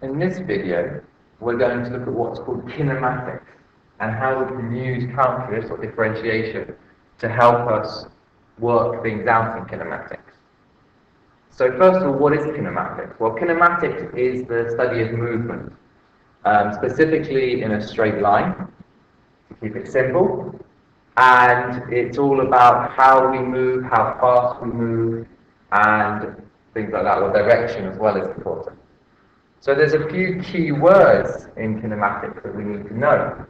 In this video, we're going to look at what's called kinematics and how we can use calculus or differentiation to help us work things out in kinematics. So first of all, what is kinematics? Well, kinematics is the study of movement, specifically in a straight line, to keep it simple, and it's all about how we move, how fast we move, and things like that, or direction as well is important. So there's a few key words in kinematics that we need to know.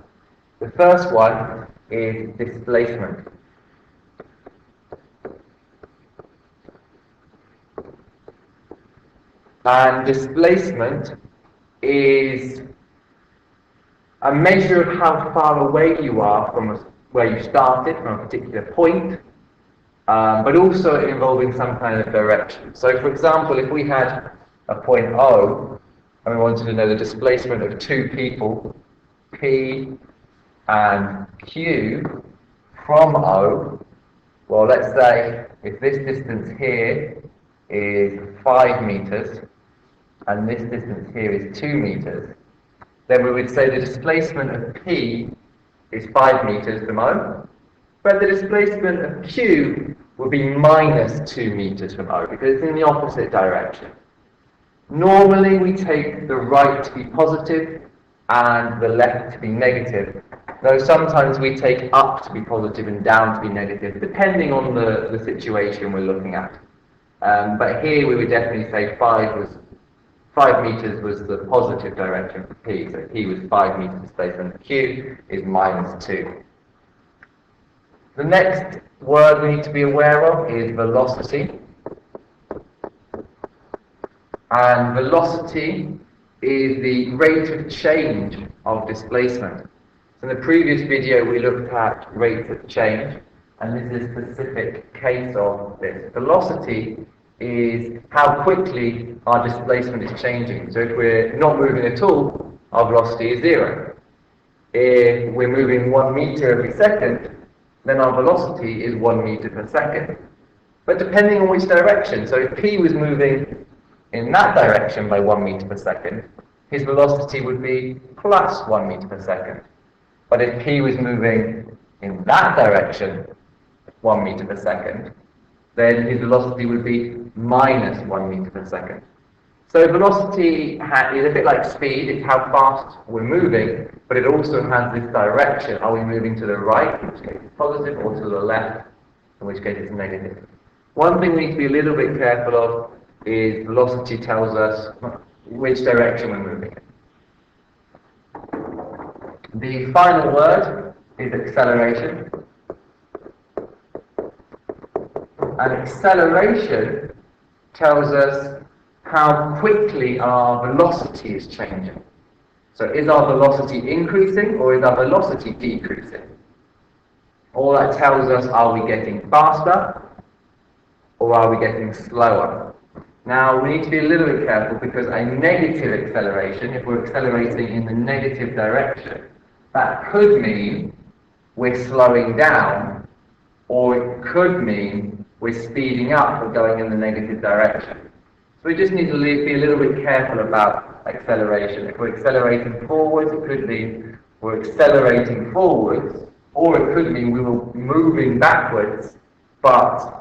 The first one is displacement. And displacement is a measure of how far away you are from where you started, from a particular point, but also involving some kind of direction. So for example, if we had a point O, and we wanted to know the displacement of two people, P and Q, from O, well, let's say if this distance here is 5 meters, and this distance here is 2 meters, then we would say the displacement of P is 5 meters from O, but the displacement of Q would be minus 2 meters from O, because it's in the opposite direction. Normally we take the right to be positive and the left to be negative, though sometimes we take up to be positive and down to be negative, depending on the situation we're looking at. But here we would definitely say 5 meters was the positive direction for P, so P was 5 meters displacement, Q is minus 2. The next word we need to be aware of is velocity. And velocity is the rate of change of displacement. So in the previous video we looked at rates of change, and this is a specific case of this. Velocity is how quickly our displacement is changing. So if we're not moving at all, our velocity is 0. If we're moving 1 meter every second, then our velocity is 1 meter per second. But depending on which direction, so if P was moving in that direction by 1 meter per second, his velocity would be plus 1 meter per second. But if P was moving in that direction 1 meter per second, then his velocity would be minus 1 meter per second. So velocity is a bit like speed, it's how fast we're moving, but it also has this direction. Are we moving to the right, in which case it's positive, or to the left, in which case it's negative? One thing we need to be a little bit careful of is velocity tells us which direction we're moving in. The final word is acceleration. And acceleration tells us how quickly our velocity is changing. So is our velocity increasing or is our velocity decreasing? All that tells us, are we getting faster or are we getting slower? Now we need to be a little bit careful, because a negative acceleration, if we're accelerating in the negative direction, that could mean we're slowing down, or it could mean we're speeding up or going in the negative direction. So we just need to be a little bit careful about acceleration. If we're accelerating forwards, it could mean we're accelerating forwards, or it could mean we were moving backwards, but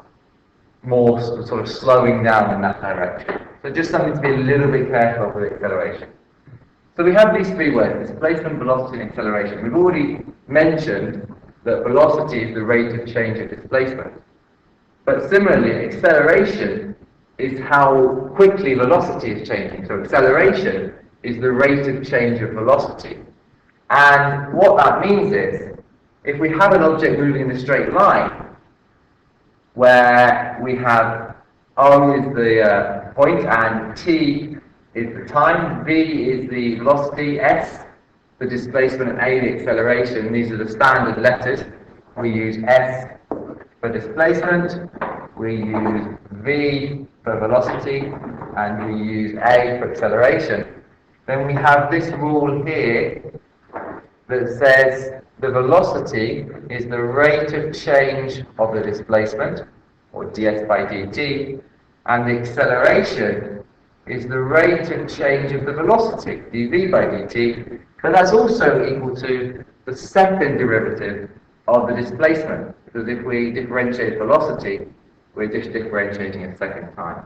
more sort of slowing down in that direction. So just something to be a little bit careful of with acceleration. So we have these three words: displacement, velocity, and acceleration. We've already mentioned that velocity is the rate of change of displacement. But similarly, acceleration is how quickly velocity is changing. So acceleration is the rate of change of velocity. And what that means is, if we have an object moving in a straight line, where we have O is the point and T is the time, V is the velocity, S the displacement, and A the acceleration. These are the standard letters. We use S for displacement, we use V for velocity, and we use A for acceleration. Then we have this rule here that says the velocity is the rate of change of the displacement, or ds by dt, and the acceleration is the rate of change of the velocity, dv by dt, but that's also equal to the second derivative of the displacement, because if we differentiate velocity, we're just differentiating a second time.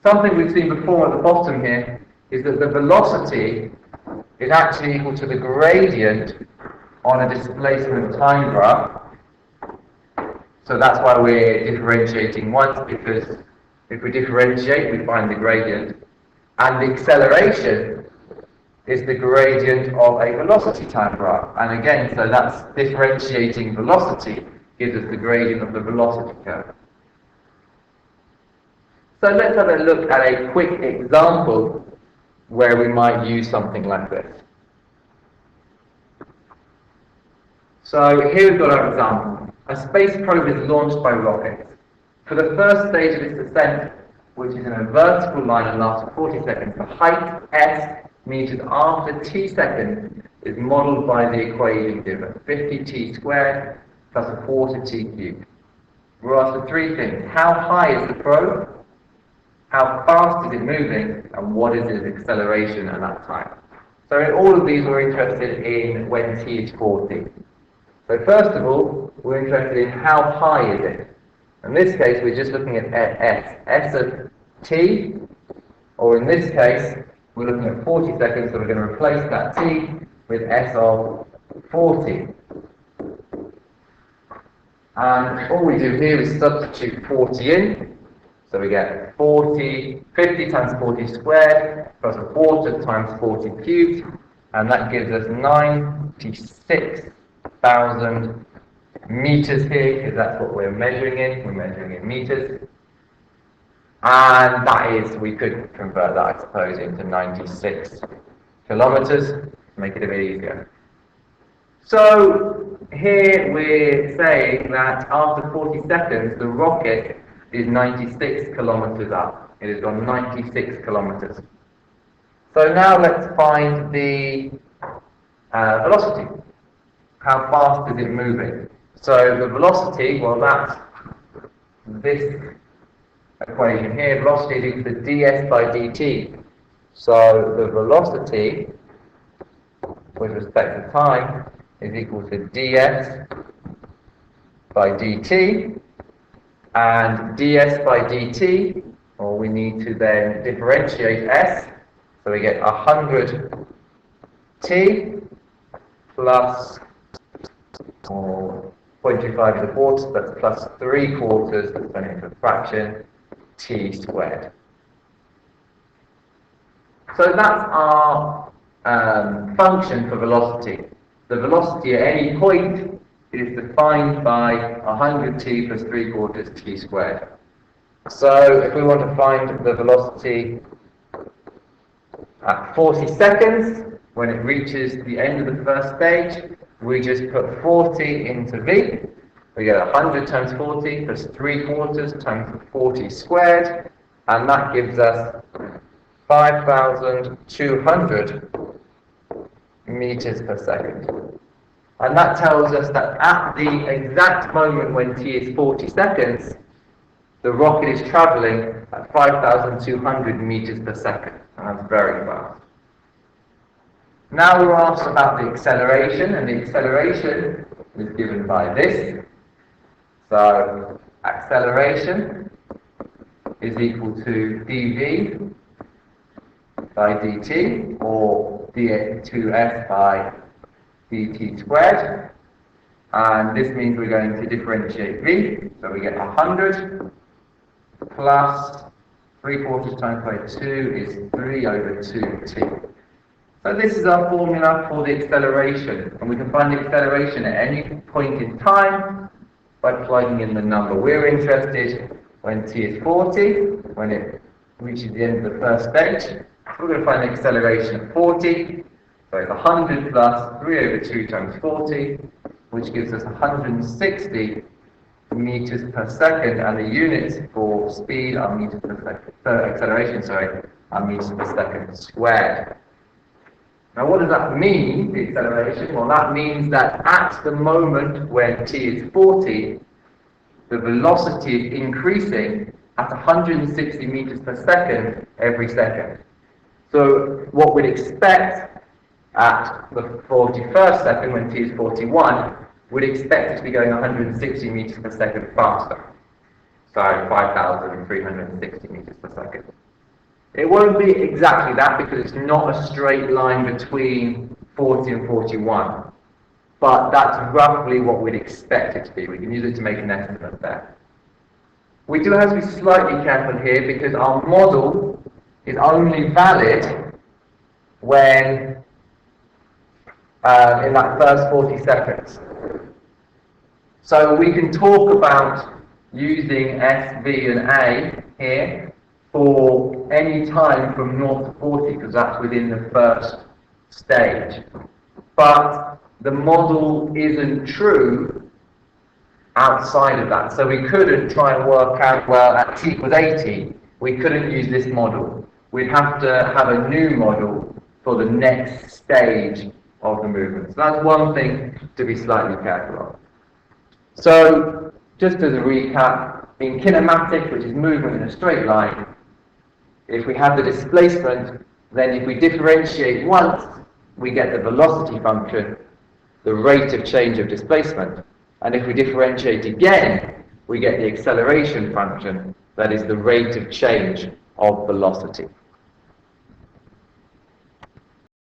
Something we've seen before at the bottom here is that the velocity is actually equal to the gradient on a displacement time graph. So that's why we're differentiating once, because if we differentiate, we find the gradient. And the acceleration is the gradient of a velocity time graph. And again, so that's differentiating velocity gives us the gradient of the velocity curve. So let's have a look at a quick example where we might use something like this. So here we've got our example. A space probe is launched by rockets. For the first stage of its descent, which is in a vertical line and lasts for 40 seconds, the height s meters after t seconds is modelled by the equation given, 50t squared plus a quarter t cubed. We're asked for three things. How high is the probe? How fast is it moving? And what is its acceleration at that time? So in all of these we're interested in when t is 40. So first of all, we're interested in how high is it. In this case, we're just looking at s of t, or in this case, we're looking at 40 seconds, so we're going to replace that t with s of 40. And all we do here is substitute 40 in, so we get 50 times 40 squared plus a quarter times 40 cubed, and that gives us 96,000 meters here, because that's what we're measuring in. We're measuring in meters. And that is, we could convert that, I suppose, into 96 kilometers to make it a bit easier. So here we're saying that after 40 seconds, the rocket is 96 kilometers up. It has gone 96 kilometers. So now let's find the velocity. How fast is it moving? So the velocity, well, that's this equation here. Velocity is equal to ds by dt. So the velocity with respect to time is equal to ds by dt. And ds by dt, well, we need to then differentiate s. So we get 100t plus, or 0.25 to the fourth, that's plus 3/4, that's turning into a fraction, t squared. So that's our function for velocity. The velocity at any point is defined by 100t plus 3/4 t squared. So if we want to find the velocity at 40 seconds, when it reaches the end of the first stage, we just put 40 into v. We get 100 times 40 plus 3/4 times 40 squared, and that gives us 5,200 meters per second. And that tells us that at the exact moment when t is 40 seconds, the rocket is travelling at 5,200 meters per second. And that's very fast. Now we're asked about the acceleration, and the acceleration is given by this. So acceleration is equal to dv by dt, or d2s by dt squared. And this means we're going to differentiate v. So we get 100 plus 3/4 times by 2 is 3/2t. So this is our formula for the acceleration, and we can find the acceleration at any point in time by plugging in the number. We're interested when t is 40, when it reaches the end of the first stage. We're going to find the acceleration at 40, so it's 100 plus 3/2 times 40, which gives us 160 meters per second, and the units for speed are meters per second, acceleration, are meters per second squared. Now what does that mean, the acceleration? Well, that means that at the moment when t is 40, the velocity is increasing at 160 meters per second every second. So what we'd expect at the 41st second, when t is 41, we'd expect it to be going 160 meters per second faster. So 5,360 meters per second. It won't be exactly that because it's not a straight line between 40 and 41. But that's roughly what we'd expect it to be. We can use it to make an estimate there. We do have to be slightly careful here because our model is only valid when in that first 40 seconds. So we can talk about using S, V and A here for any time from 0 to 40 because that's within the first stage. But the model isn't true outside of that. So we couldn't try and work out, well, at t equals 80, we couldn't use this model. We'd have to have a new model for the next stage of the movement. So that's one thing to be slightly careful of. So, just as a recap, in kinematics, which is movement in a straight line, if we have the displacement, then if we differentiate once, we get the velocity function, the rate of change of displacement. And if we differentiate again, we get the acceleration function, that is the rate of change of velocity.